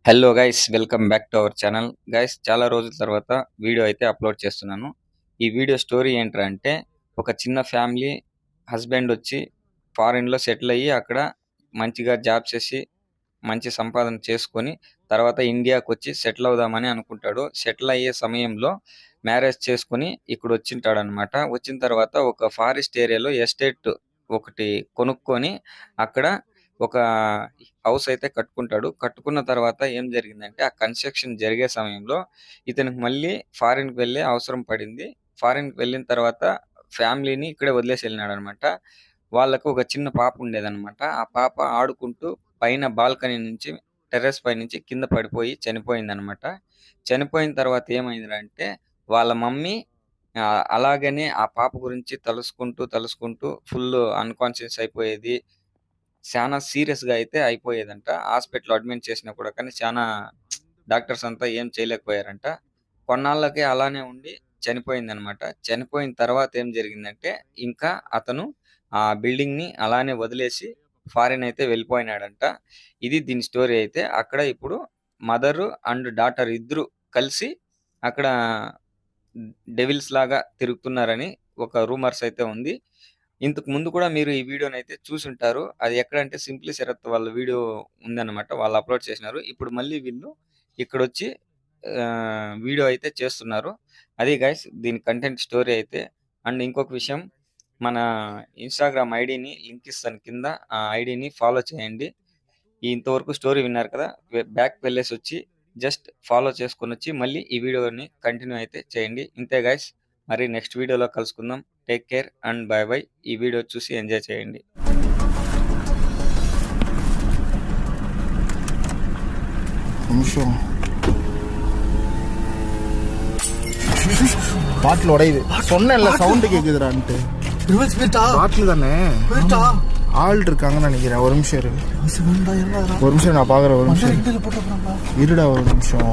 Hello guys welcome back to our channel. Guys చాలా రోజుల తర్వాత వీడియో అయితే అప్లోడ్ చేస్తున్నాను. ఈ వీడియో స్టోరీ ఏంట్రా అంటే ఒక చిన్న ఫ్యామిలీ హస్బెండ్ వచ్చి ఫారిన్‌లో సెటిల్ అయ్యి అక్కడ మంచిగా జాబ్ చేసి మంచి సంపాదన చేసుకొని తర్వాత ఇండియాకొచ్చి సెటిల్ అవుదామని అనుకుంటాడు. సెటిల్ అయ్యే సమయంలో మ్యారేజ్ చేసుకొని ఇక్కడొచ్చింటాడనమాట. వచ్చిన తర్వాత ఒక ఫారెస్ట్ ఏరియాలో ఎస్టేట్ ఒకటి కొనుక్కొని అక్కడ ఒక హౌస్ అయితే కట్టుకుంటాడు. కట్టుకున్న తర్వాత ఏం జరిగిందంటే ఆ కన్‌స్ట్రక్షన్ జరిగే సమయంలో ఇతనికి మళ్ళీ ఫారిన్‌కి వెళ్ళే అవసరం పడింది. ఫారిన్‌కి వెళ్ళిన తర్వాత ఫ్యామిలీని ఇక్కడే వదిలేసి ఎళ్ళినాడనమాట. వాళ్ళకి ఒక చిన్న పాప ఉండేదనమాట. ఆ పాప ఆడుకుంటూ పైన బాల్కనీ నుంచి టెర్రస్ పైనుంచి కింద పడిపోయి చనిపోయిందనమాట. చనిపోయిన తర్వాత ఏమైందిరా అంటే వాళ్ళ మమ్మీ అలాగనే ఆ పాప గురించి తలుసుకుంటూ ఫుల్లు అన్‌కాన్షియస్ అయిపోయేది. చానా సీరియస్‌గా అయితే అయిపోయేదంట. హాస్పిటల్‌లో అడ్మిట్ చేసినా కూడా కానీ చానా డాక్టర్స్ అంతా ఏం చేయలేకపోయారంట. కొన్నాళ్ళకి అలానే ఉండి చనిపోయిందనమాట. చనిపోయిన తర్వాత ఏం జరిగిందంటే ఇంకా అతను ఆ బిల్డింగ్‌ని అలానే వదిలేసి ఫారిన్ అయితే వెళ్ళిపోయినాడంట. ఇది దీని స్టోరీ అయితే. అక్కడ ఇప్పుడు మదరు అండ్ డాటర్ ఇద్దరు కలిసి అక్కడ డెవిల్స్ లాగా తిరుగుతున్నారని ఒక రూమర్స్ అయితే ఉంది. ఇంతకు ముందు కూడా మీరు ఈ వీడియోనైతే చూసుంటారు. అది ఎక్కడంటే 'సింప్లీ శరత్' వాళ్ళ వీడియో ఉందన్నమాట. వాళ్ళు అప్‌లోడ్ చేసినారు. ఇప్పుడు మళ్ళీ వీళ్ళు ఇక్కడొచ్చి వీడియో అయితే చేస్తున్నారు. అది గైస్ దీని కంటెంట్ స్టోరీ అయితే. అండ్ ఇంకొక విషయం మన ఇన్‌స్టాగ్రామ్ ఐడీని లింక్ ఇస్తాను కింద. ఆ ఐడీని ఫాలో చేయండి. ఇంతవరకు స్టోరీ విన్నారు కదా! బ్యాక్‌కి వెళ్ళేసొచ్చి జస్ట్ ఫాలో చేసుకొనొచ్చి మళ్ళీ ఈ వీడియోని కంటిన్యూ అయితే చేయండి. ఇంతే గైస్. మరి నెక్స్ట్ వీడియోలో కలుసుకుందాం. Take care and by by. ఈ వీడియో చూసి ఎంజాయ్ చేయండి. நிமிஷம் பாட்டில் உடையுது. சொன்னேன்ல சவுண்டு கேக்குதுடான்ட்டு. பாட்டில் தானே ஆள் இருக்காங்கன்னு நினைக்கிறேன். ஒரு நிமிஷம் இரு. ஒரு நிமிஷம் நான் பாக்குறேன். ஒரு நிமிஷம் இருடா. ஒரு நிமிஷம்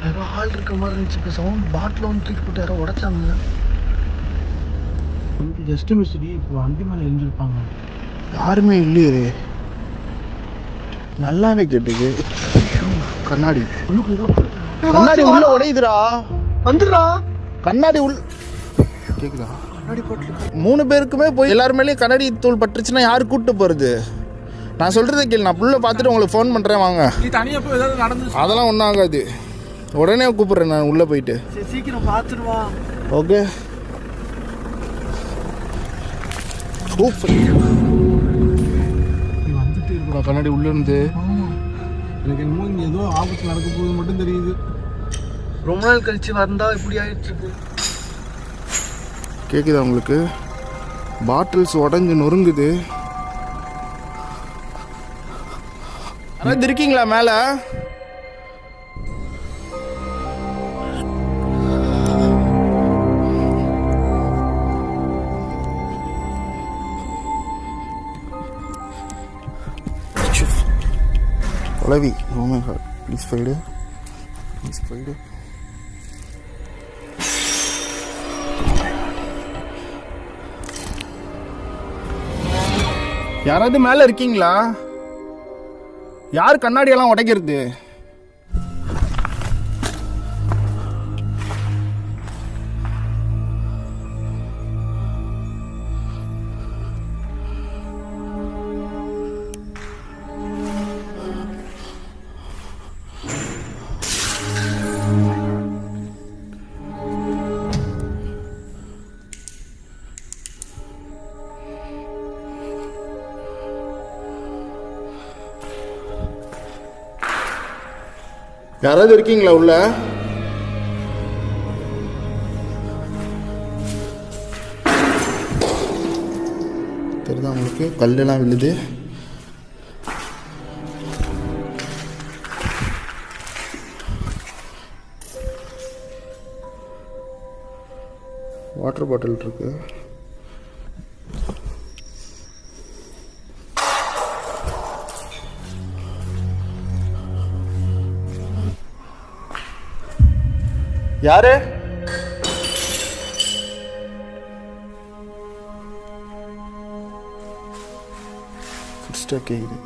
ஏதோ ஆள் இருக்க மாதிரி இருந்துச்சு. இப்போ சவுண்ட் பாட்டில் வந்து தூக்கி போட்டு யாரோ உடைச்சாங்க. ஜஸ்ட் மிஸ்டி. இப்போ வண்டி மேலே எழுந்திருப்பாங்க. யாருமே இல்லையே. நல்லாவே கேட்டுது. கண்ணாடி கண்ணாடி உள்ள உடையுதுடா. வந்துடுறா. கண்ணாடி உள்ள கேக்குதா? கண்ணாடி போட்டு 3 பேருக்குமே போய் எல்லார் மேலேயும் கண்ணாடி தூள் பட்டுருச்சுன்னா யார் கூப்பிட்டு போகிறது? நான் சொல்கிறத கேளு. நான் புள்ள பார்த்துட்டு உங்களுக்கு ஃபோன் பண்ணுறேன் வாங்க. நீ தனியாக போய் ஏதாவது நடந்து அதெல்லாம் ஒன்றும் ஆகாது. உடனே கூப்பிட்றேன் நான் உள்ளே போயிட்டு. சீக்கிரம் பார்த்துடுவா. Okay super. நீ வந்துட்டு இருக்கா கண்ணாடி உள்ளேருந்து. எனக்கு என்னமோ இங்கே ஏதோ ஆபத்து நடக்க போகுது மட்டும் தெரியுது. ரொம்ப நாள் கழிச்சு வந்தா இப்படி ஆயிடுச்சு இருக்கு. கேட்குதா உங்களுக்கு? பாட்டில்ஸ் உடஞ்சி நொறுங்குது. யாராவது இருக்கீங்களா மேலே? Olavi, oh my god, please fade. Please fade. யாராவது மேல இருக்கீங்களா? யார் கண்ணாடி எல்லாம் உடைக்கிறது? யாராவது இருக்கீங்களா உள்ள? தெரியுதா உங்களுக்கு? கல்லெல்லாம் விழுது. வாட்டர் பாட்டில் இருக்கு. யாரு? ஃபுட்ஸ்டெப் கேக்குது.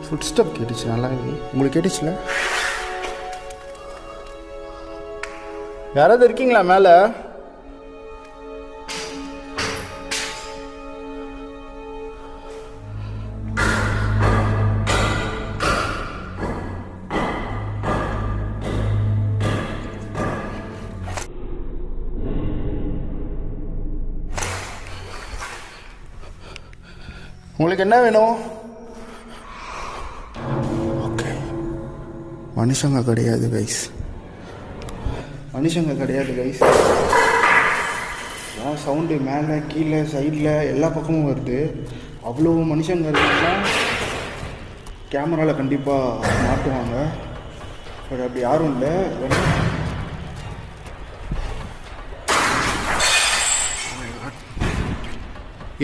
ஃபுட்ஸ்டெப் கேட்டுச்சு. நல்லா இருக்கு. உங்களுக்கு கேட்டுச்சுல? யாராவது இருக்கீங்களா மேலே? உங்களுக்கு என்ன வேணும்? ஓகே, மனுஷங்க கிடையாது கைஸ், மனுஷங்க கிடையாது கைஸ். சவுண்டு மேலே கீழே சைடில் எல்லா பக்கமும் வருது. அவ்வளோ மனுஷங்க இருந்தாங்கன்னா கேமராவில் கண்டிப்பாக மாட்டுவாங்க. பட் அப்படி யாரும் இல்லை.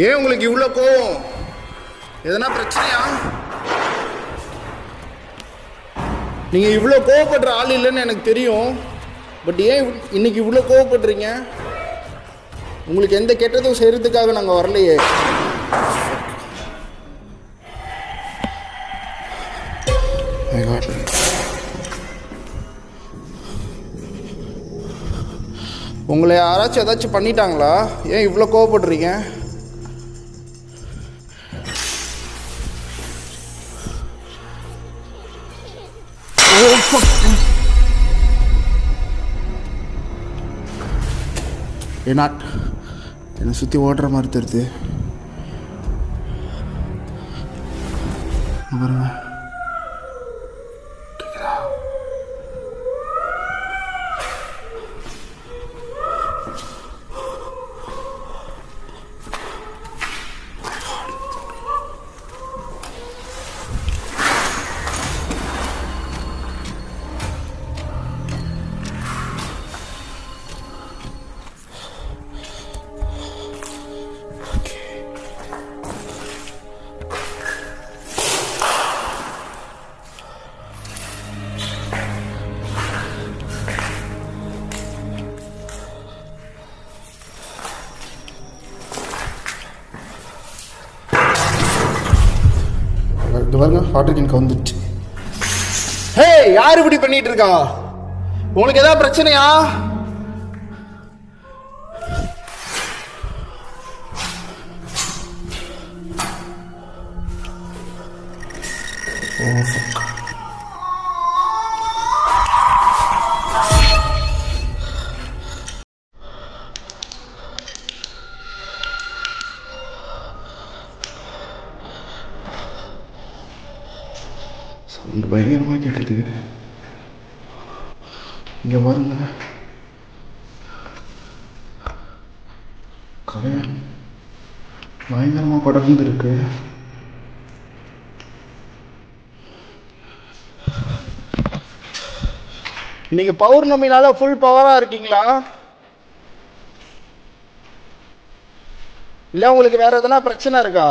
ஏன் உங்களுக்கு இவ்வளோ கோவம்? எதனா பிரச்சனையா? நீங்கள் இவ்வளோ கோவப்படுற ஆள் இல்லைன்னு எனக்கு தெரியும். பட் ஏன் இன்னைக்கு இவ்வளோ கோவப்படுறீங்க? உங்களுக்கு எந்த கெட்டதும் செய்கிறதுக்காக நாங்கள் வரலையே. உங்களை யாராச்சும் ஏதாச்சும் பண்ணிட்டாங்களா? ஏன் இவ்வளோ கோவப்படுறீங்க? ஏன்னா என்னை சுற்றி ஓடுற மாதிரி தெரியுது பாருங்க. இது பாருங்க, வாட்டர் கேன் வந்துடுச்சு. ஹே, யார் இப்படி பண்ணிட்டு இருக்கா? உங்களுக்கு ஏதாவது பிரச்சனையா? சவுண்டு பயங்கரமாக கேட்டது. இங்கே பாருங்க, கதை பயங்கரமாக படர்ந்து இருக்கு. இன்னைக்கு பௌர்ணமினால ஃபுல் பவராக இருக்கீங்களா? இல்லை உங்களுக்கு வேற எதனா பிரச்சனை இருக்கா?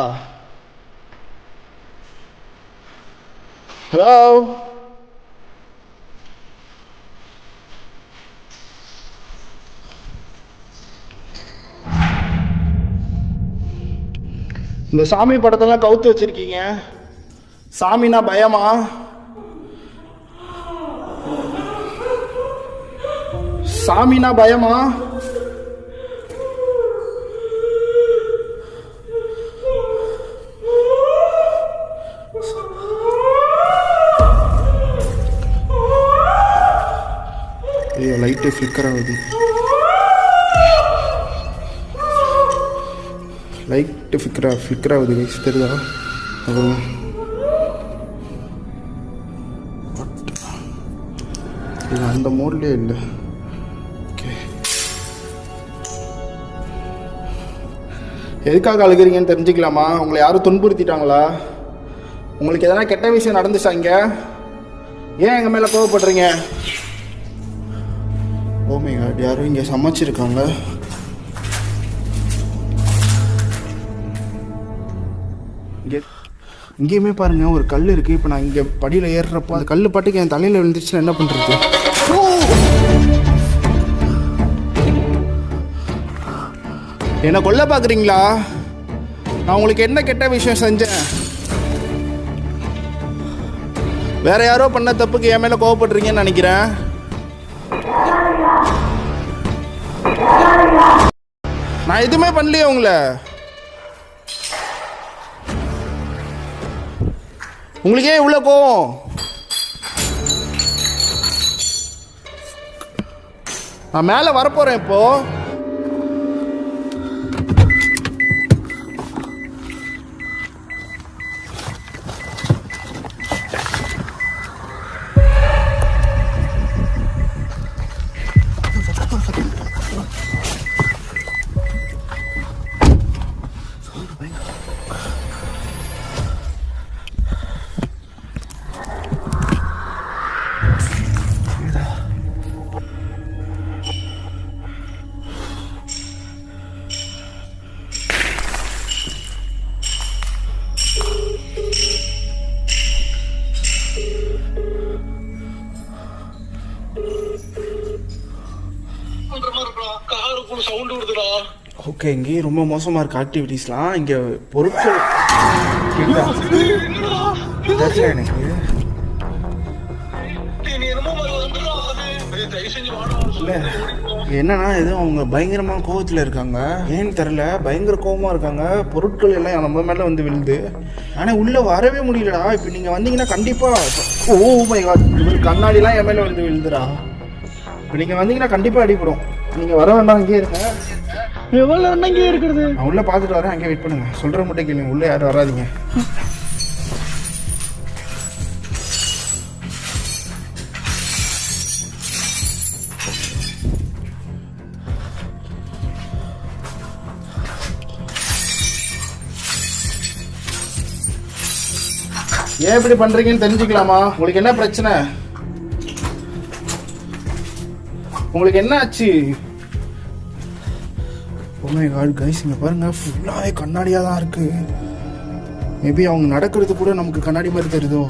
ஹலோ, இந்த சாமி படத்தெல்லாம் கவுத்து வச்சிருக்கீங்க. சாமினா பயமா? சாமினா பயமா? ஐயோ, லைட்டு ஃப்ளிக்கர் ஆகுது. லைட்டு ஃப்ளிக்கர் ஆகுது கைஸ், தெரியுதா? இது அந்த மோட்லேயே இல்லை. ஓகே, எதுக்காக அழுகிறீங்கன்னு தெரிஞ்சுக்கலாமா? உங்களை யாரும் துன்புறுத்திட்டாங்களா? உங்களுக்கு எதனா கெட்ட விஷயம் நடந்துச்சாங்க? ஏன் எங்கள் மேலே கோவப்படுறீங்க? ஓ மை காட், யாரும் இங்கே சமைச்சிருக்காங்க. இங்கே இங்கேயுமே பாருங்க ஒரு கல் இருக்குது. இப்போ நான் இங்கே படியில் ஏறுறப்போ அந்த கல் பாட்டுக்கு என் தலையில் விழுந்துச்சுன்னா என்ன பண்ணுறது? என்னை கொல்ல பார்க்குறீங்களா? நான் உங்களுக்கு என்ன கெட்ட விஷயம் செஞ்சேன்? வேற யாரோ பண்ண தப்புக்கு என் மேலே கோவப்படுறீங்கன்னு நினைக்கிறேன். நான் எதுவுமே பண்ணலையே உங்களை. உங்களுக்கு ஏன் இவ்வளோ கோவம்? நான் மேலே வரப்போறேன் இப்போ. ஓகே, இங்கேயும் ரொம்ப மோசமாக இருக்குது ஆக்டிவிட்டீஸ்லாம். இங்கே பொருட்கள் எனக்கு இல்லை என்னன்னா எதுவும் அவங்க பயங்கரமாக கோவத்தில் இருக்காங்க. ஏன்னு தெரில, பயங்கர கோவமாக இருக்காங்க. பொருட்கள் எல்லாம் நம்ம மேலே வந்து விழுது. ஆனால் உள்ளே வரவே முடியலடா. இப்போ நீங்கள் வந்தீங்கன்னா கண்டிப்பாக கண்ணாடிலாம் என் மேலே வந்து விழுதுடா. இப்போ நீங்கள் வந்தீங்கன்னா கண்டிப்பாக அடிப்படும். நீங்கள் வர வேண்டாம், அங்கேயே இருங்க. எவ்வளோ நேரம் இங்கே இருக்கிறது? நான் உள்ளே பார்த்துட்டு வரேன், அங்கேயே வெயிட் பண்ணுங்க. சொல்கிற மட்டும் கேளுங்க, உள்ளே யாரும் வராதிங்க. ஏன் இப்படி பண்றீங்கன்னு தெரிஞ்சுக்கலாமா? உங்களுக்கு என்ன பிரச்சனை? உங்களுக்கு என்ன ஆச்சு? ஓ மை காட் கைஸ், இங்க பாருங்க ஃபுல்லாவே கண்ணாடியா தான் இருக்கு. மேபி அவங்க நடக்கிறது கூட நமக்கு கண்ணாடி மாதிரி தெரியுதோ.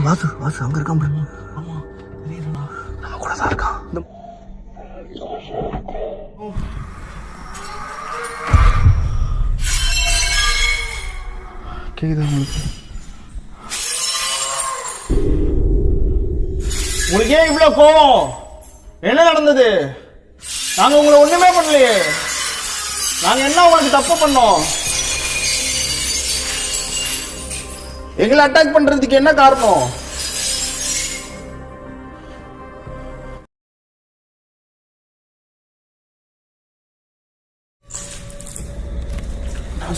வாசு வாசு அங்க இருக்கான் பாருங்க. ஆமா தெரியுதுண்ணா, நம்ம கூட தான் இருக்கான். கேக்குதா உங்களுக்கு? உங்களுக்கு ஏன் இவ்வளவு கோவம்? என்ன நடந்தது? நாங்க உங்களை ஒண்ணுமே பண்ணலையே. நாங்க என்ன உங்களுக்கு தப்பு பண்ணோம்? எங்களை அட்டாக் பண்றதுக்கு என்ன காரணம்?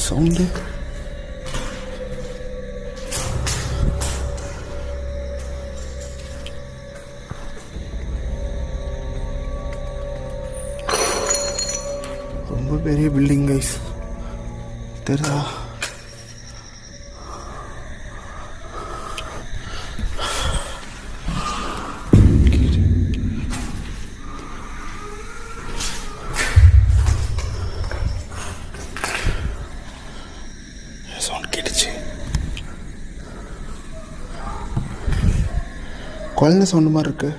சவுண்டு ரொம்ப பெரிய பில்டிங் கைஸ், தெரியுதா? சவுண்ட் கேட்டுச்சு. குழந்தை சவுண்டு மாதிரி இருக்கு.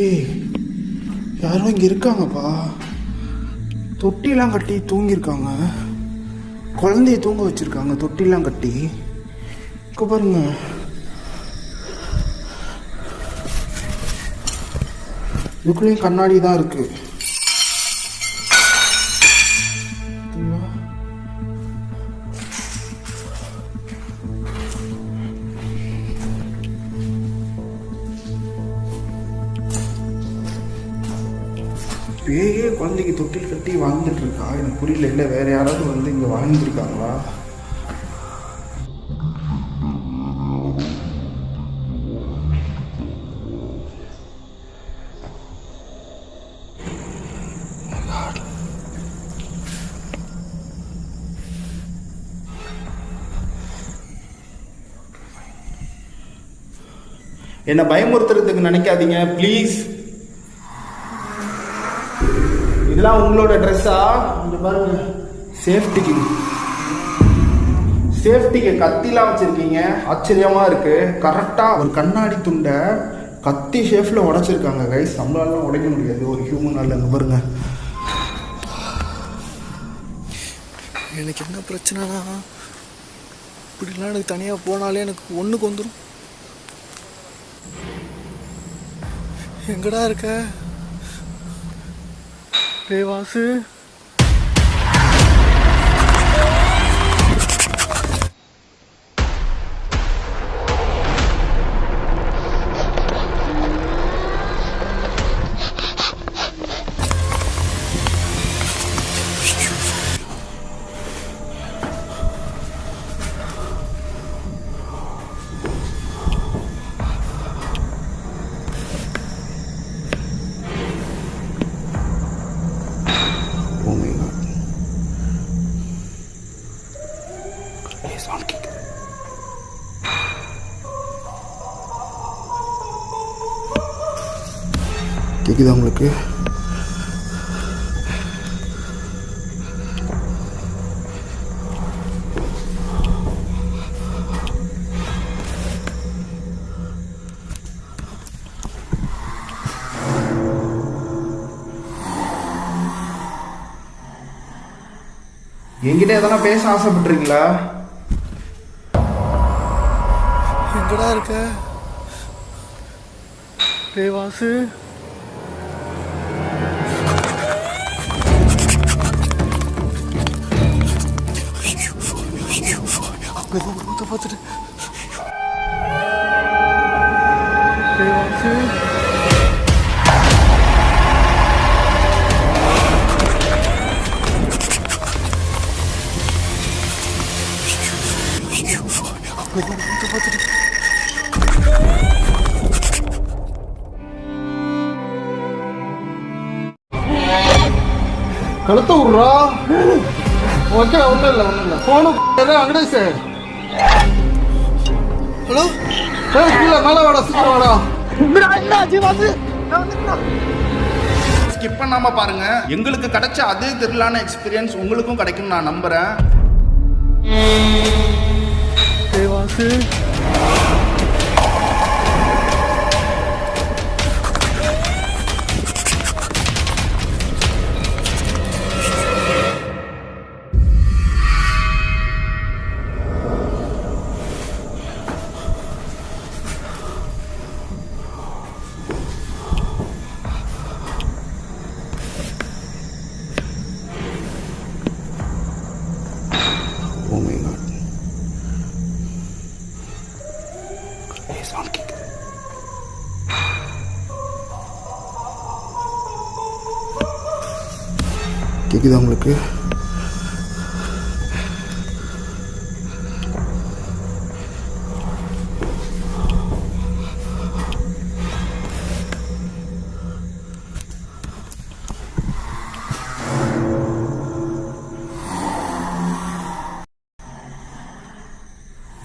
ஏய், யாரோ இங்க இருக்காங்கப்பா. தொட்டிலாம் கட்டி தூங்கியிருக்காங்க. குழந்தைய தூங்க வச்சிருக்காங்க தொட்டிலாம் கட்டி. இங்க பாருங்க. இதுக்குள்ளேயும் கண்ணாடி தான் இருக்கு. பேயே குழந்தைக்கு தொட்டில் கட்டி வாழ்ந்துட்டு இருக்கா? எனக்கு புரியல. இல்லை வேற யாராவது வந்து இங்கே வாழ்ந்துருக்காங்களா? என்னை பயமுறுத்துறதுக்கு நினைக்காதீங்க ப்ளீஸ். இதெல்லாம் உங்களோட ட்ரெஸ்ஸா? இந்த பாருங்க, சேஃப்டிக்கு கத்திலாம் வச்சிருக்கீங்க. ஆச்சரியமா இருக்கு. கரெக்டா ஒரு கண்ணாடி துண்டை கத்தி ஷேஃப்ல உடைச்சிருக்காங்க கைஸ். நம்மளால உடைக்க முடியாது ஒரு ஹியூமனால. இங்க பாருங்க. எனக்கு என்ன பிரச்சனைனா, இப்படிலாம் எனக்கு தனியாக போனாலே எனக்கு ஒன்றுக்கு வந்துடும். எங்கடா இருக்க ரேவாசு? கேக்குதா உங்களுக்கு? என்கிட்ட எதனா பேச ஆசைப்பட்டுறீங்களா? எங்கடா இருக்க ரேவாசு? பார்த்துட்டு ரேவாசு கழுத்த விட்றா. ஓகே, ஒன்றும் இல்லை. ஃபோனு வெங்கடேஷ். ஹலோ, கீழே மேலே வாடா, சீக்கிரம் வாடா. ஸ்கிப் பண்ணாம பாருங்க. எங்களுக்கு கிடைச்ச அதே திருவிழான எக்ஸ்பீரியன்ஸ் உங்களுக்கும் கிடைக்கும் நான் நம்புறேன். ரேவாசு கேக்குதா உங்களுக்கு?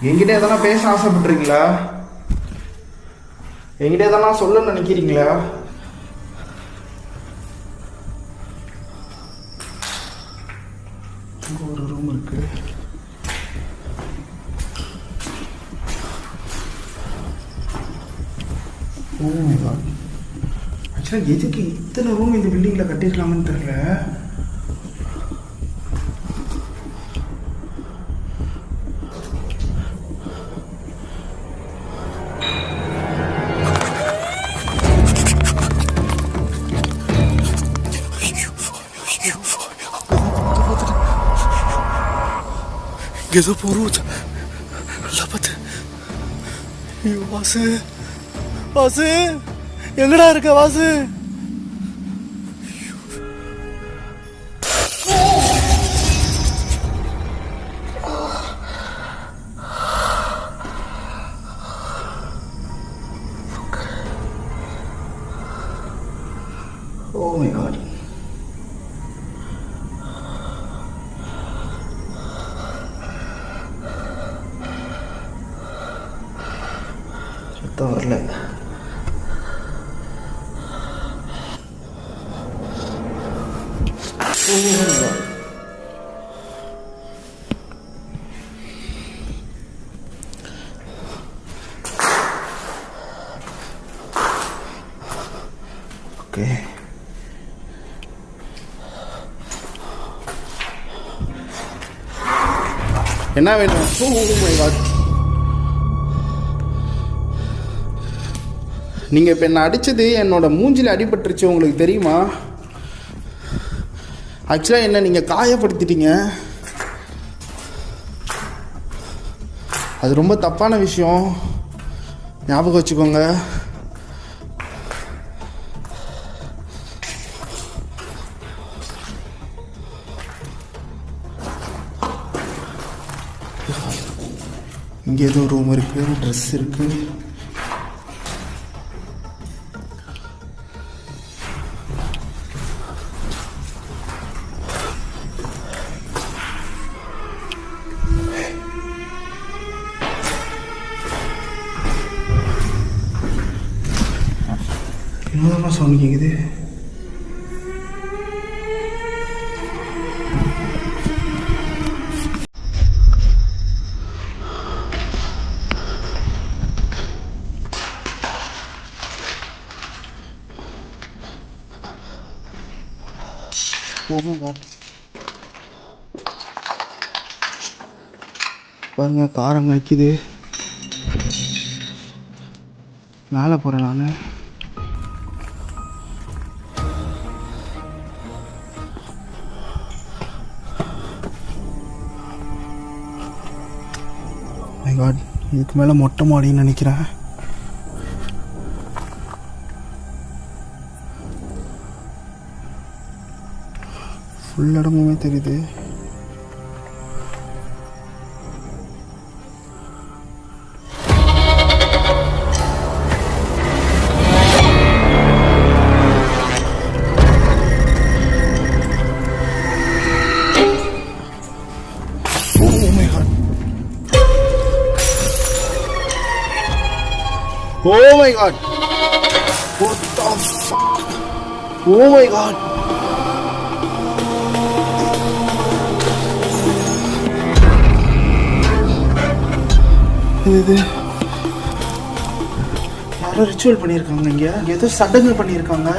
என்கிட்ட எதனா பேச ஆசைப்பட்டுறீங்களா? என்கிட்ட எதனா சொல்ல நினைக்கிறீங்களா? ஒரு ரூம் இருக்கு. Oh my god. ஆக்சுவலாக எதுக்கு இத்தனை ரூம் இந்த பில்டிங்கில் கட்டிருக்கலாம்னு தெரியல. ஏதோ போறோம். நல்லா பார்த்து. ஐயோ வாசு, வாசு எங்கடா இருக்க வாசு? Oh my god. சுத்தம் வரல. ஓகே. என்ன வேணும்? நீங்கள் இப்போ என்னை அடித்தது என்னோட மூஞ்சில் அடிபட்டுருச்சு, உங்களுக்கு தெரியுமா? ஆக்சுவலாக என்ன நீங்கள் காயப்படுத்திட்டீங்க. அது ரொம்ப தப்பான விஷயம், ஞாபகம் வச்சுக்கோங்க. இங்கே ஏதோ ரூம் இருக்குது, ட்ரெஸ் இருக்குது. என்னதான் சவுண்ட் கேட்குது? பாருங்க, காரம் வைக்குது. மேலே போகிறேன் நான். மை காட், இதுக்கு மேலே மொட்டை மாடின்னு நினைக்கிறேன். ஃபுல் இடமுமே தெரியுது. Oh my god! What the fuck? Oh my god! இது யாரோ ரிச்சுவல் பண்ணியிருக்காங்க. இங்கே ஏதோ சடங்கு பண்ணியிருக்காங்க.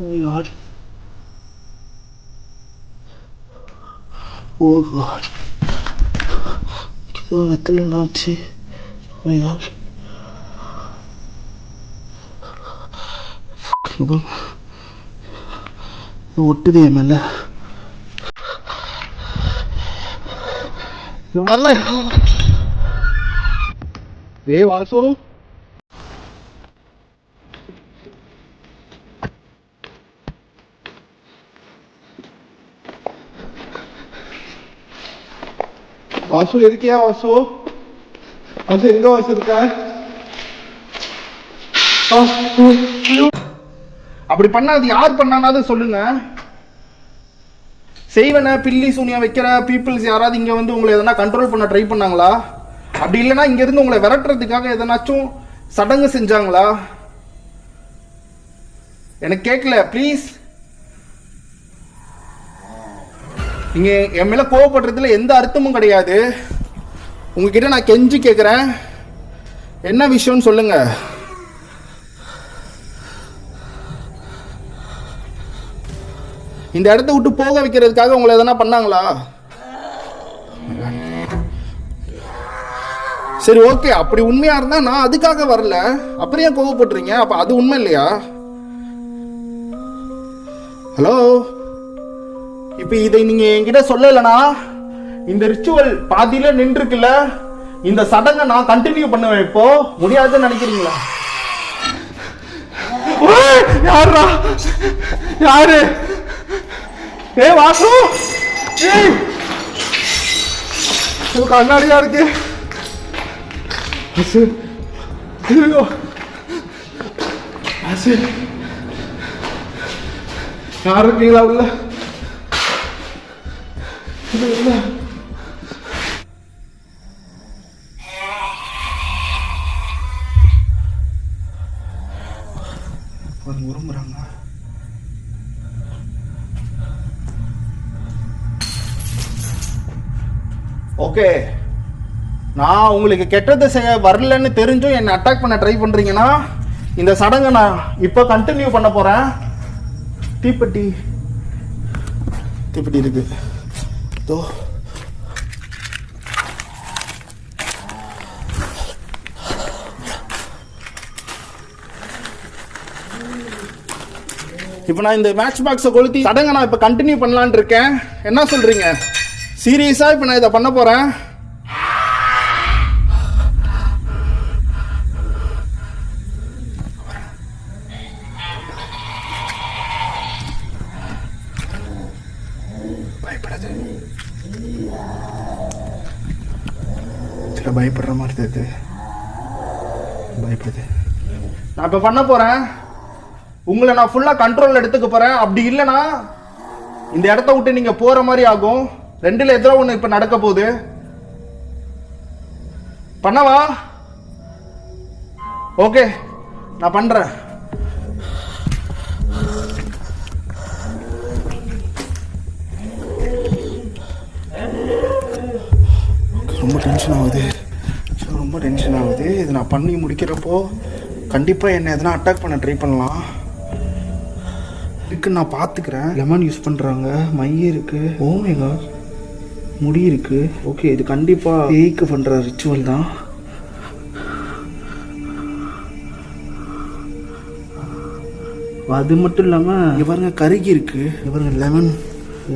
Oh my god. Oh god. Oh, எத்தனை நாச்சு. Oh my god. ஒட்டுது என் மேல. ஏய் வாசு, வாசு இருக்கியா? வாசு, வாசு எங்க வாசு இருக்க? அப்படி பண்ணாது, யார் பண்ணானாவது சொல்லுங்க. செய்வன பில்லி சூனியா வைக்கிற பீப்புள்ஸ் யாராவது இங்க வந்து உங்களை எதனா கண்ட்ரோல் பண்ண ட்ரை பண்ணாங்களா? அப்படி இல்லைன்னா இங்க இருந்து உங்களை விரட்டுறதுக்காக எதனாச்சும் சடங்கு செஞ்சாங்களா? எனக்கு கேட்கல, ப்ளீஸ். நீங்க என் மேல கோவப்படுறதுல எந்த அர்த்தமும் கிடையாது. உங்ககிட்ட நான் கெஞ்சி கேட்குறேன், என்ன விஷயம்னு சொல்லுங்க. இந்த இடத்த விட்டு போக வைக்கிறதுக்காக உங்களை எதனா பண்ணாங்களா? சரி ஓகே, அப்படி உண்மையா இருந்தா நான் அதுக்காக வரல, அப்புறம் ஏன் கோவப்படுறீங்க? அப்ப அது உண்மை இல்லையா? ஹலோ, இப்ப இதை நீங்க என்கிட்ட சொல்லலைனா இந்த ரிச்சுவல் பாதியில நின்றுக்குல்ல, இந்த சடங்கை நான் கண்டினியூ பண்ணுவேன். இப்போ முடியாதுன்னு நினைக்கிறீங்களா? யாருடா? யாரு? வாசு, கண்ணாடியா இருக்கு. யார் இருக்கீங்களா உள்ள? உருமுறாங்க. ஓகே, நான் உங்களுக்கு கெட்டதை செய்ய வரலன்னு தெரிஞ்சும் என்னை அட்டாக் பண்ண ட்ரை பண்றீங்கன்னா இந்த சடங்கை நான் இப்போ கண்டினியூ பண்ண போறேன். தீப்பெட்டி இருக்கு. இப்போ நான் இந்த மேட்ச் பாக்ஸை கொளுத்தி சடங்கை நான் இப்போ கண்டினியூ பண்ணலான்னு இருக்கேன். என்ன சொல்றீங்க? சீரியஸா இப்போ நான் இதை பண்ண போறேன். பயப்படாது. சில பயப்படுற மாதிரி தெரியுது. பயப்படுது. நான் இப்போ பண்ண போறேன். உங்களை நான் ஃபுல்லா கண்ட்ரோல் எடுத்துக்க போறேன். அப்படி இல்லைன்னா இந்த இடத்த விட்டு நீங்க போற மாதிரி ஆகும். ரெண்டுல எதிரோ ஒண்ணு இப்ப நடக்க போகுது. பண்ணவா? ஓகே, நான் பண்றேன். ரொம்ப டென்ஷன் ஆகுது. இது நான் பண்ணி முடிக்கிறப்போ கண்டிப்பா என்ன எதனா அட்டாக் பண்ண ட்ரை பண்ணலாம். இதுக்கு நான் பார்த்துக்கிறேன். லெமன் யூஸ் பண்ணுறாங்க, மை இருக்கு, ஓ மை காட், முடி இருக்கு. ஓகே, இது கண்டிப்பாக பேய்க்கு பண்ணுற ரிச்சுவல் தான். அது மட்டும் இல்லாமல் இவருங்க கருகி இருக்கு. இவருங்க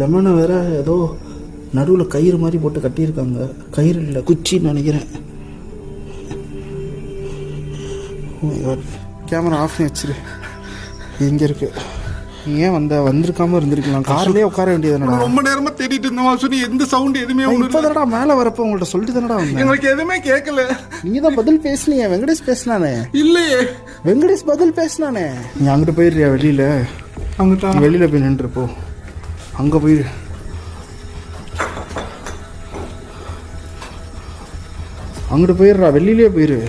லெமனை வேற ஏதோ நடுவில் கயிறு மாதிரி போட்டு கட்டியிருக்காங்க. கயிறு இல்லை, குச்சின்னு நினைக்கிறேன். Oh my god, camera off பண்ணி வச்சிரு. எங்கே இருக்கு? ஏன் வந்திருக்காம இருந்திருக்கலாம். கார்லயே உட்கார வேண்டியது. ரொம்ப நேரமா தேடிட்டு இருந்தோம் வாசு, எந்த சவுண்ட் எதுவுமே இப்பதானடா மேல வரப்ப உங்கள்ட்ட சொல்லிட்டு தானடா வந்தேன். எங்களுக்கு எதுவுமே கேட்கல. நீங்க தான் பதில் பேசுனீங்க. வெங்கடேஷ் பேசினானே. இல்லையே, வெங்கடேஷ் பதில் பேசினானே. நீ அங்கிட்டு போயிடுறியா? வெளியில அங்கிட்ட வெளியில போய் நின்றுப்போ. அங்க போயிரு. அங்கிட்டு போயிடுறா, வெளியிலே போயிரு.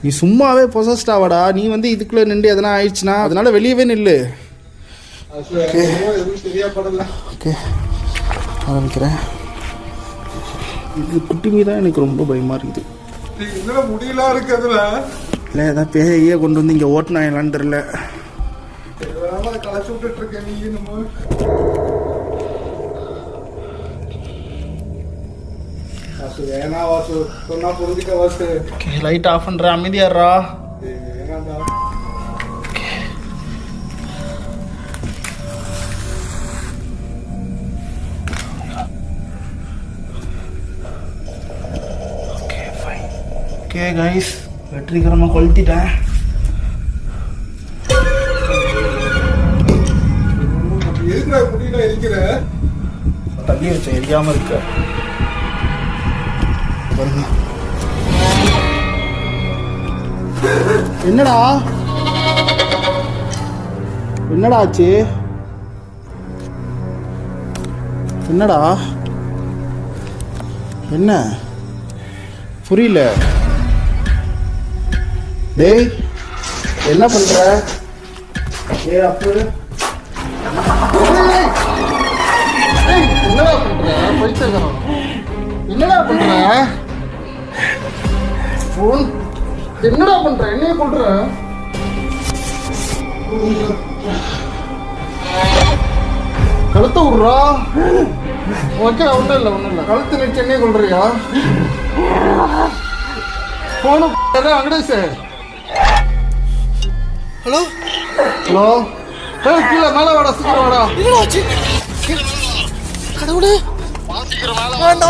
நீ சும்மாவே பொசஸ்ட் ஆவடா. நீ இதுக்குள்ள நின்று எதனா ஆயிடுச்சுன்னா அதனால வெளியவே நில்லு. ஓகே, ஆரம்பிக்கிறேன். இது குட்டி மீதான் எனக்கு ரொம்ப பயமா இருக்குது. முடியல இருக்குதுல இல்லை, ஏதாவது பேயே கொண்டு வந்து இங்கே ஓட்டினா என்னான்னு தெரியல. களைச்சு விட்டுட்டு இருக்க நீ. வேணா வாசு, சொன்னா புரிஞ்சுக்க வாசு. லைட் ஆஃப் பண்ற, அமைதியாடுறா. ஓகே கைஸ், வெற்றிகரமாக கொளுத்திட்டேன். தள்ளி வச்சேன், எரியாம இருக்க. என்னடா ஆச்சு? என்னடா? என்ன புரியல? டேய், என்ன பண்ற? ஏய் அப்பு, என்னடா பண்ற? கேக்குறோம். என்னடா பண்ற போன்? என்னடா பண்ற? என்னைய கொல்ற? கழுத்த விடுறா. ஓகே, ஒண்ணும் இல்ல கழுத்து நிச்சு என்னைய கொல்றியா? போன வெங்கடேஷ். ஹலோ ஹலோ, கீழே மேல வாடா, சீக்கிரம் வாடா. கடவுளே,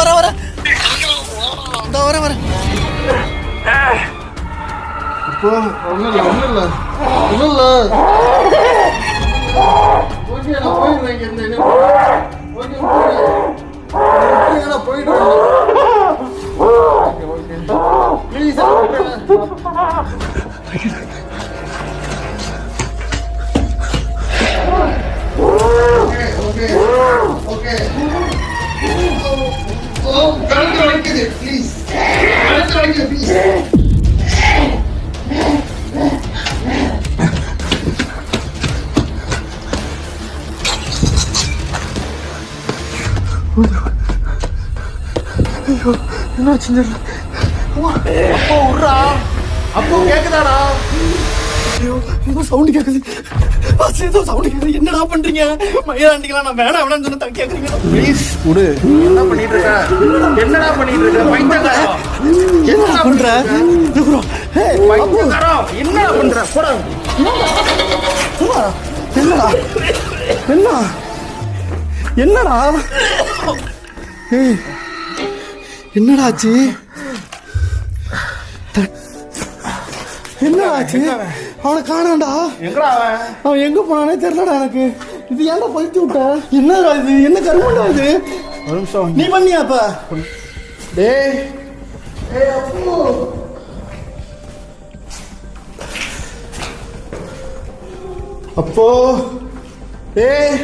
வர இப்போ ஒண்ணும் இல்ல ஓகே, நான் போயிடுறேன் இங்க இருந்து. ஓகே, போயிடுறேன். Please okay. கழுத்து வலிக்குது, ப்ளீஸ். என்னாச்சு? அப்போ விட்றா. அப்போ கேக்குதாடா? ஏதோ சவுண்ட் கேக்குது. ஏதோ சவுண்ட் கேக்குது. என்னடா பண்றீங்க? மயிலாண்டிக்கலாம் நான் வேணாம் வேணாம்னு சொன்ன கேக்குறீங்க. ப்ளீஸ் விடு. என்ன பண்ணிட்டு இருக்க? என்னடா பண்ணிட்டு இருக்க? பைத்தியக்காரா, என்னடா பண்ற? பைத்தியக்காரா, என்னடா பண்ற? போடா. என்னடா என்னடா ஆச்சு? என்ன ஆச்சு? அவனை காணாண்டா. எங்கடா அவன் எங்க போனானே தெரியலடா எனக்கு. இது ஏன்டா பழித்து விட்ட? என்னடா இது? என்ன கருமண்டா இது? ஒரு நிமிஷம். நீ பண்ணியா அப்ப? டேய் அப்போ டேய்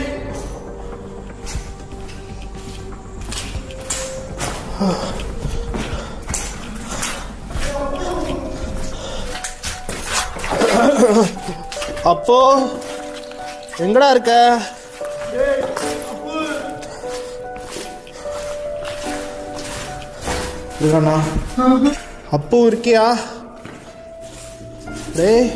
அப்போ எங்கடா இருக்க? இருக்கானா? அப்போ இருக்கியா? டேய்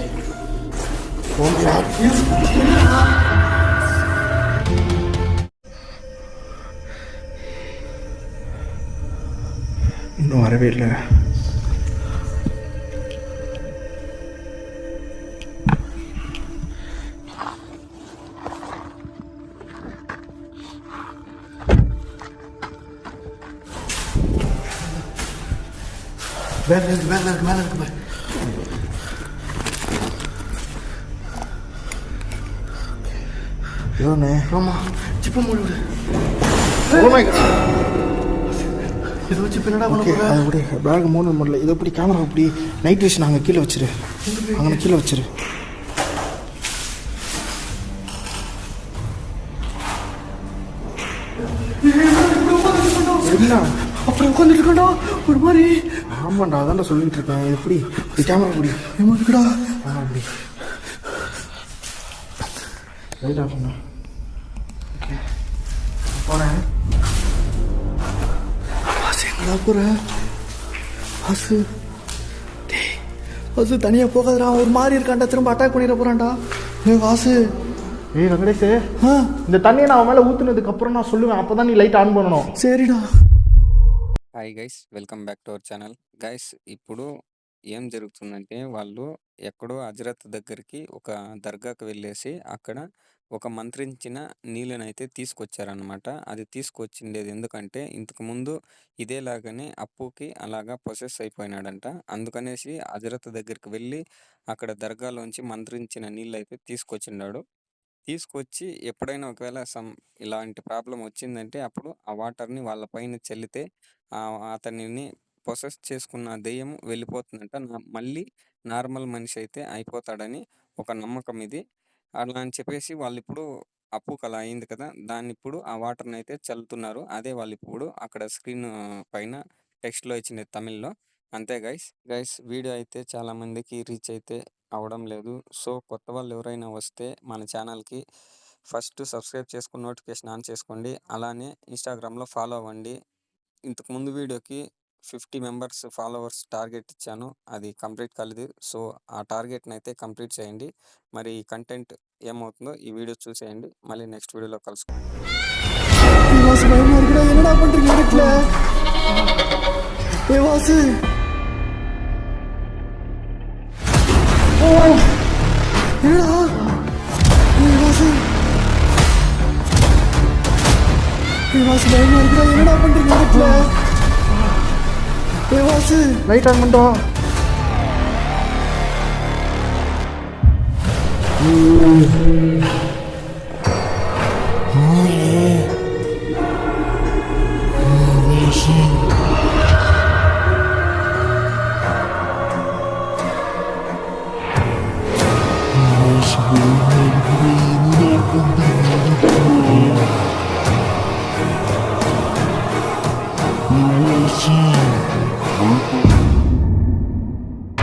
இன்னும் வரவே இல்லை. மேல இருக்கு பாரு. இவனே ஆமா, சிப்ப மூடி விடு. இதை வச்சு பின்னடா பண்ண போற? அதை விட பேக் மூணு முடியல. இதை எப்படி கேமரா எப்படி நைட் விஷன் அங்கே கீழே வச்சிரு. அங்கே கீழே வச்சிரு. என்ன அப்புறம் உட்காந்துட்டு இருக்கா ஒரு மாதிரி? ஆமாண்டா, அதான்டா சொல்லிட்டு இருக்கேன். எப்படி கேமரா எப்படி ஏமாதுக்குடா. அப்படி ரைட் ஆஃப் பண்ண. ஓகே போனேன். எங்கடா போற? வாசு தனியா போகாதடா. ஒரு மாதிரி இருக்கான்டா. திரும்ப அட்டாக் பண்ணிட போறான்டா. வாசு. ஏய் வெங்கடேஷ், இந்த தண்ணியை நான் அவன் மேலே ஊற்றுனதுக்கு அப்புறம் நான் சொல்லுவேன். அப்போ தான் நீ லைட் ஆன் பண்ணணும். சரிடா. Hi guys, welcome back to our channel. Guys, ఇప్పుడు ఏం జరుగుతుందంటే వాళ్ళు ఎక్కడో హజరత్ దగ్గరికి ఒక దర్గాకి వెళ్ళేసి అక్కడ ఒక మంత్రించిన నీళ్ళనైతే తీసుకొచ్చారనమాట. అది తీసుకొచ్చిండేది ఎందుకంటే ఇంతకుముందు ఇదేలాగానే అప్పుకి అలాగా పొసెస్ అయిపోయినాడంట. అందుకనేసి హజరత్ దగ్గరికి వెళ్ళి అక్కడ దర్గాలోంచి మంత్రించిన నీళ్ళైతే తీసుకొచ్చిండాడు. తీసుకొచ్చి ఎప్పుడైనా ఒకవేళ ఇలాంటి ప్రాబ్లం వచ్చిందంటే అప్పుడు ఆ వాటర్‌ని వాళ్ళ పైన చల్లితే అతనిని పొసెస్ చేసుకున్న దెయ్యం వెళ్ళిపోతుందంట. మళ్ళీ నార్మల్ మనిషి అయితే అయిపోతాడని ఒక నమ్మకం ఇది. అలా అని చెప్పేసి వాళ్ళిప్పుడు అప్పుకి అలా అయింది కదా! దాన్నిప్పుడు ఆ వాటర్‌నైతే చల్లుతున్నారు. అదే వాళ్ళిప్పుడు అక్కడ స్క్రీన్ పైన టెక్స్ట్‌లో ఇచ్చింది తమిళ్‌లో. అంతే గైస్ వీడియో అయితే చాలా మందికి రీచ్ అయితే అవ్వడం లేదు. సో, కొత్త వాళ్ళు ఎవరైనా వస్తే మన ఛానల్‌కి ఫస్ట్ సబ్స్క్రైబ్ చేసుకుని నోటిఫికేషన్ ఆన్ చేసుకోండి. అలానే ఇన్‌స్టాగ్రామ్‌లో ఫాలో అవ్వండి. ఇంతకు ముందు వీడియోకి 50 మెంబర్స్ ఫాలోవర్స్ టార్గెట్ ఇచ్చాను. అది కంప్లీట్ కాలేదు. సో, ఆ టార్గెట్‌నైతే కంప్లీట్ చేయండి. మరి ఈ కంటెంట్ ఏమవుతుందో ఈ వీడియో చూసేయండి. మళ్ళీ నెక్స్ట్ వీడియోలో కలుసుకుందాం. வாசு பயமா இருக்குடா, என்னடா பண்றீங்க வீட்டுல? ஏ வாசு, என்னடா? வாசு பயமா இருக்குடா, என்னடா பண்றீங்க வீட்டுல? ஏ வாசு, லைட் ஆன் பண்ணிட்டோம்.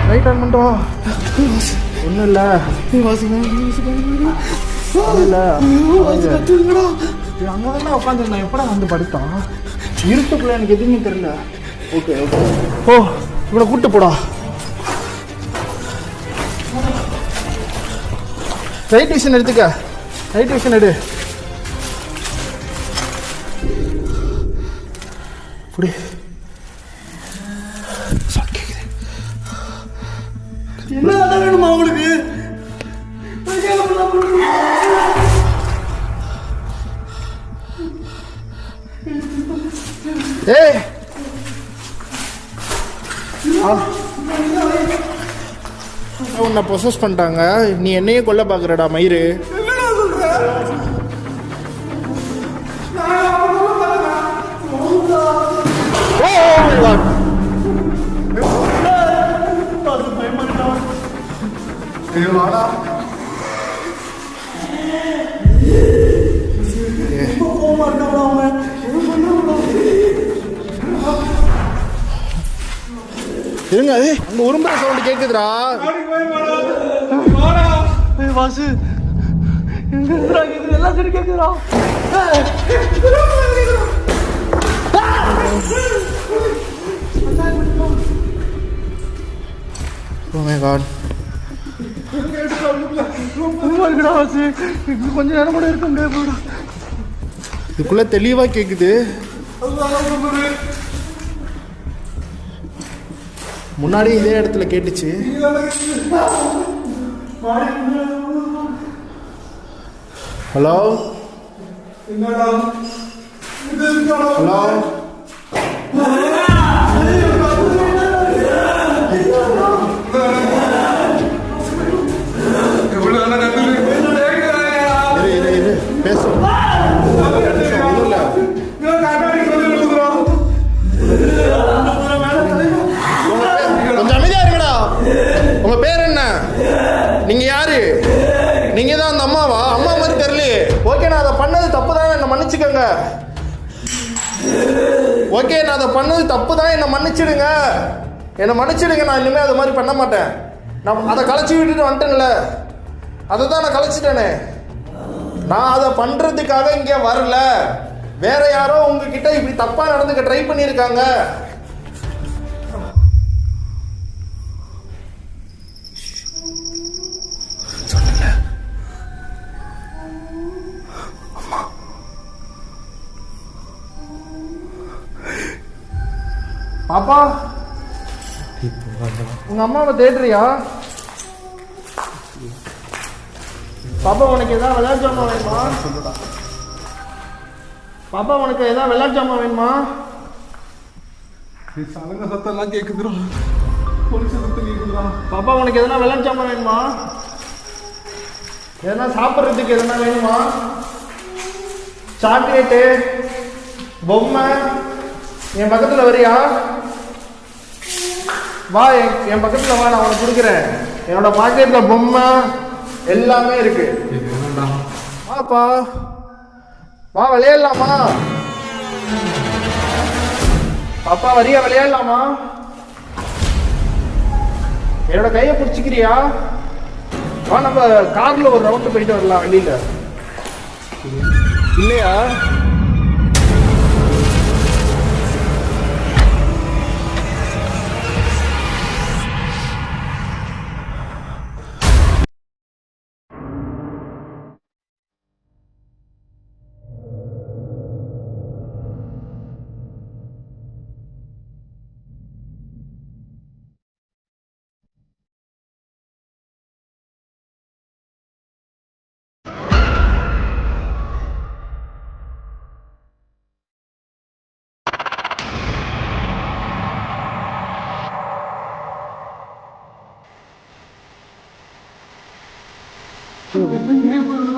லைட் ஆன் பண்ணிட்டோம். ஒன்றும் இல்லை. வாசு இல்லை கத்துங்கடா. அங்கே தானே உட்காந்துருந்தேன். எப்படா வந்து படுத்தான்? இருட்டுக்குள்ள எனக்கு எதுவுமே தெரியல. Okay okay. ஓ, இவனை கூப்பிட்டு போடா. ரைட் விஷன் எடுத்துக்க. ரைட் விஷன் எடு. புடி. என்ன வேணுமா உங்களுக்கு? ஏய், உன்னை பொசஸ் பண்ணிட்டாங்க. நீ என்னையே கொல்ல பார்க்குறடா மயிறு. இருங்க, அங்க உரும்புற சவுண்ட் கேக்குதுடா. வாசு, எங்க இருக்குடா கேக்குது? எல்லா சைடு கேக்குதுடா. Oh my god. இருக்குடா வாசு, கொஞ்ச நேரம் கூட இருக்க முடியாது. இதுக்குள்ள தெளிவா கேக்குது. முன்னாடி இதே இடத்துல கேட்டுச்சு. ஹலோ ஹலோ, இரு பேசு. கொஞ்சம் அமைதியா இருக்கடா. உங்க பேர் என்ன? நீங்க யாரு? நீங்க தான் அந்த அம்மாவா? அம்மா மாதிரி தெரியலையே. ஓகே, நான் அதை பண்ணது தப்பு தான், என்னை மன்னிச்சுக்கோங்க. ஓகே, நான் அதை பண்ணது தப்பு தான், என்னை மன்னிச்சிடுங்க. என்னை மன்னிச்சிடுங்க. நான் இனிமேல் அது மாதிரி பண்ண மாட்டேன். நான் அதை கலைச்சி விட்டுட்டு வந்துட்டேன்ல, அதை தான் நான் கலைச்சிட்டேனே. நான் அதை பண்றதுக்காக இங்கே வரல. வேற யாரோ உங்ககிட்ட இப்படி தப்பா நடந்துக்க ட்ரை பண்ணியிருக்காங்க. பாப்பா, உங்க அம்மாவை தேடுறியா? பாப்பா, உனக்கு ஏதாவது விளையாட்டு ஜாமான் வேணுமா? பாப்பா, உனக்கு ஏதாவது விளையாட்டு ஜாமான் வேணுமா? சலங்க சத்தம் எல்லாம் கேக்குதுடா. போலீஸ் சத்தம் கேக்குதுடா. பாப்பா, உனக்கு எதனா விளையாட்டு ஜாமான் வேணுமா? எதனா சாப்பிட்றதுக்கு எதனா வேணுமா? சாக்லேட்டு, பொம்மை, என் பக்கத்தில் வரியா? வா, என் பக்கத்தில் வா, நான் உனக்கு கொடுக்குறேன். என்னோட பாக்கெட்டில் பொம்மை எல்லாமே இருக்கு. வாப்பா, வா விளையாடலாமா? பாப்பா வரியா, விளையாடலாமா? என்னோட கையை பிடிச்சிக்கிறியா? வா, நம்ம கார்ல ஒரு ரவுண்டு போயிட்டு வரலாம் வெளியில. இல்லையா?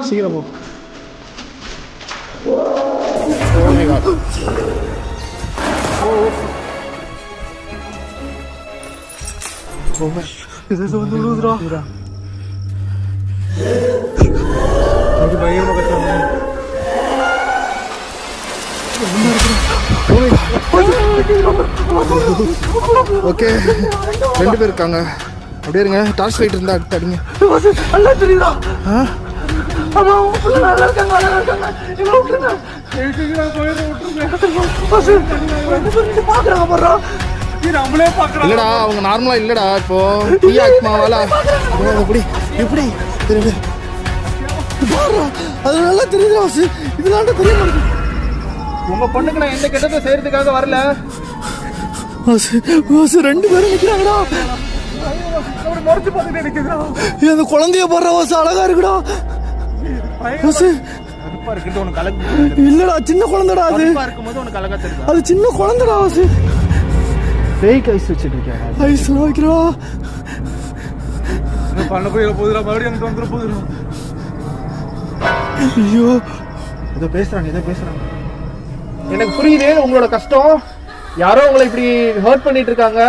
சீக்கிரம் போ. Oh my God. இது வந்து விழுதுடா. எனக்கு பயமா கத்துறாங்க. ஓகே, 2 பேர் இருக்காங்க. அப்படியே இருங்க. டார்ச் லைட் இருந்தா அடுத்து அடிங்க. நல்லா தெரியுதா? ஆமா, நல்லா இருக்காங்க, நல்லா இருக்காங்க. இவங்க விட்டுருங்க. பாக்குறாங்க பாரு. நம்மளே பாக்குறோம். இல்லடா, அவங்க நார்மலா இல்லடா. இப்போ டீ ஆத்மாவால எப்படி எப்படி தெரியுது பாரு. அது நல்லா தெரியுது வாசு. இதெல்லாம் தெரிய மாட்டேங்குது. உங்க பொண்ணுக்கு நான் எந்த கெட்டதை செய்யறதுக்காக வரல வாசு. வாசு 2 பேரும் நிக்கிறாங்கடா. மறைச்சு பார்த்துட்டு நிக்கிறா. அந்த குழந்தைய போடுற வாசு அழகா இருக்குடா வாசு. இல்லடா, சின்ன குழந்தைடா. அது அது சின்ன குழந்தைடா வாசு. ஃபேக் ஐஸ் வச்சிட்டு இருக்கேன். ஐஸ் வைக்கிறா. பண்ண போயிட போகுதுடா. மறுபடியும் அங்கிட்டு வந்துட போகுதுடா. ஐயோ, ஏதோ பேசுறாங்க. எனக்கு புரியுது உங்களோட கஷ்டம். யாரோ உங்களை இப்படி ஹர்ட் பண்ணிட்டு இருக்காங்க.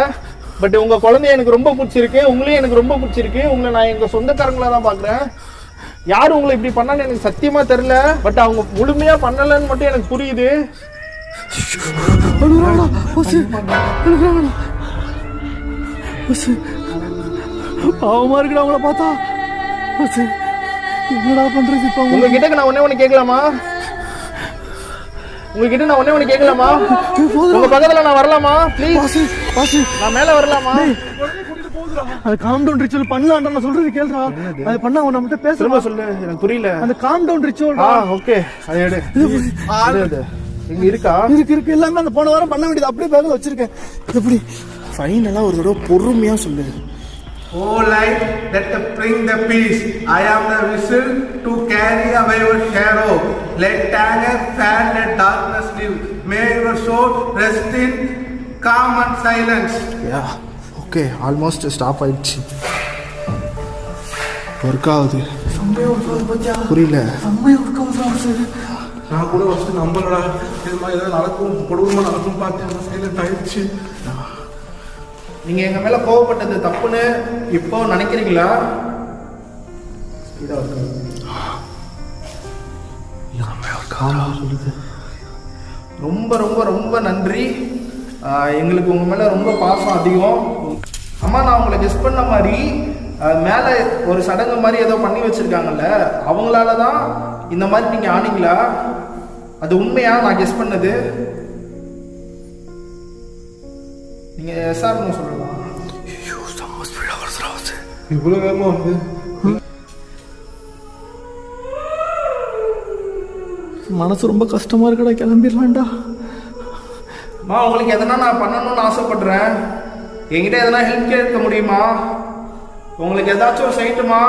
பட் உங்க குழந்தைய எனக்கு ரொம்ப பிடிச்சிருக்கு. உங்களையும் எனக்கு ரொம்ப பிடிச்சிருக்கு. உங்களை நான் எங்க சொந்தக்காரங்களா தான் பாக்குறேன். யாரும் உங்களை இப்படி பண்ணான்னு எனக்கு சத்தியமா தெரியல. பட் அவங்க முழுமையா பண்ணலன்னு மட்டும் எனக்கு புரியுது. பாவமா இருக்குடா அவங்கள பார்த்தா. என்னடா பண்றது இப்ப? உங்ககிட்ட நான் ஒண்ணே கேட்கலாமா? உங்ககிட்ட நான் ஒண்ணே கேட்கலாமா? உங்க பக்கத்துல நான் வரலாமா? ப்ளீஸ் வாசு, நான் மேல வரலாமா? அது காம் டவுன் ரிச்சுவல் பண்ணலாம்டா. நான் சொல்றது கேளுடா. அது பண்ணா அவன் நம்மகிட்ட பேசுறமா சொல்லு. எனக்கு புரியல. அந்த காம் டவுன் ரிச்சுவல். ஓகே, அது எடு. அது இங்க இருக்கா? இருக்கு. எல்லாமே அந்த போன வாரம் பண்ண வேண்டியது அப்படியே பேக்ல வச்சிருக்கேன். எப்படி ஃபைனலா ஒரு தடவை பொறுமையா சொல்லு. Oh light that bring the peace, I am the whistle to carry away your shadow. Let anger fan, let darkness live. May your soul rest in calm and silence. Yeah, okay, almost stop ஆயிடுச்சு. Work ஆகுது. புரியல. நான் கூட first நம்பலடா. இது மாதிரி ஏதாவது நடக்கும், கொடூரமா நடக்கும் பார்த்தேன். சைலண்ட் ஆயிடுச்சு. நீங்க எங்க மேல கோவப்பட்டது தப்புன்னு இப்போ நினைக்கிறீங்களா? ரொம்ப ரொம்ப ரொம்ப நன்றி. எங்களுக்கு உங்க மேல ரொம்ப பாசம் அதிகம். அம்மா, நான் உங்களை கெஸ் பண்ண மாதிரி மேல ஒரு சடங்கு மாதிரி ஏதோ பண்ணி வச்சிருக்காங்கல்ல, அவங்களால தான் இந்த மாதிரி நீங்க ஆனீங்களா? அது உண்மையா நான் கெஸ் பண்ணது? நீங்க எஸ்ஆர்னு சொல்லலாம். இவ்வளவு வேகமா வந்து மனசு ரொம்ப கஷ்டமா இருக்கடா. கிளம்பிடலாம்டா. உங்களுக்கு எதனா நான் பண்ணணும்னு ஆசைப்படுறேன். என்கிட்ட எதனா ஹெல்ப் கேட்க முடியுமா? உங்களுக்கு ஏதாச்சும் செய்யட்டுமா?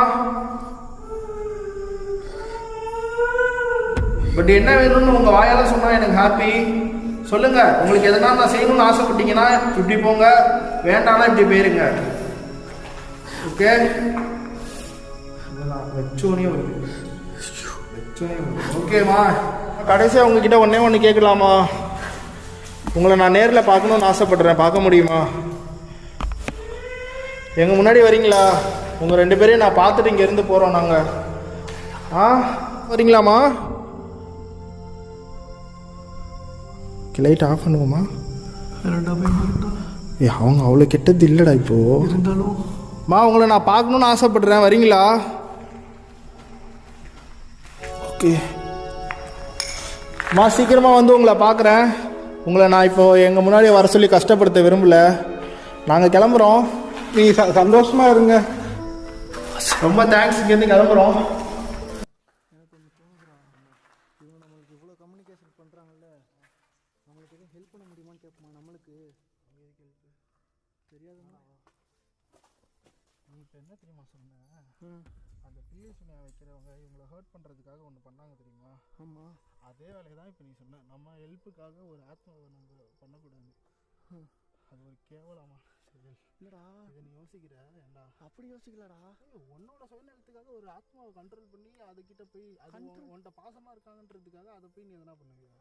பட் என்ன வேணும்னு உங்க வாயால சொன்னா எனக்கு ஹாப்பி. சொல்லுங்க, உங்களுக்கு எதனா நான் செய்யணும்னு ஆசைப்பட்டீங்கன்னா இப்படி போங்க, வேண்டாம்னா இப்படி போயிருங்க. ஓகே, ஓகேம்மா. கடைசியாக உங்ககிட்ட ஒன்று கேட்கலாமா? உங்களை நான் நேரில் பார்க்கணுன்னு ஆசைப்படுறேன். பார்க்க முடியுமா? எங்கள் முன்னாடி வரீங்களா? உங்கள் 2 பேரையும் நான் பார்த்துட்டு இங்கேருந்து போகிறோம் நாங்கள். வரீங்களாம்மா? லைட் ஆஃப் பண்ணுவோமா? அவங்க அவ்வளோ கெட்டது இல்லைடா இப்போ. இருந்தாலும் உங்களை நான் பார்க்கணுன்னு ஆசைப்படுறேன். வரீங்களா? ஓகே, அம்மா சீக்கிரமாக வந்து உங்களை பார்க்குறேன். உங்களை நான் இப்போ எங்கள் முன்னாடி வர சொல்லி கஷ்டப்படுத்த விரும்பல. நாங்கள் கிளம்புறோம். நீ சந்தோஷமாக இருங்க. ரொம்ப தேங்க்ஸ். இங்கேருந்து கிளம்புறோம். நம்மளுக்கு இவ்வளோ கம்யூனிகேஷன் பண்ணுறாங்கல்ல, நம்மளுக்கு எதுவும் ஹெல்ப் பண்ண முடியுமான்னு கேட்போமா? நம்மளுக்கு தெரியாதுமா. நீ இப்போ என்ன தெரியுமா சொன்ன? அந்த பில்லி சுனியா வைக்கிறவங்க இவங்களை ஹர்ட் பண்ணுறதுக்காக ஒன்று பண்ணாங்க தெரியுமா? ஆமாம், அதே வேலையை தான் இப்போ நீ சொன்ன. நம்ம ஹெல்ப்புக்காக ஒரு ஆத்மாவை நம்ம பண்ணக்கூடாது. அது ஒரு கேவலமான செயல். இல்லைடா, இதை நீ யோசிக்கிற ஏண்டா? அப்படி யோசிக்கலடா. உன்னோட சுயநலத்துக்காக ஒரு ஆத்மாவை கண்ட்ரோல் பண்ணி அதுக்கிட்ட போய் அது உன்கிட்ட பாசமாக இருக்காங்கன்றதுக்காக அதை போய் நீ எதனா பண்ணுவியா?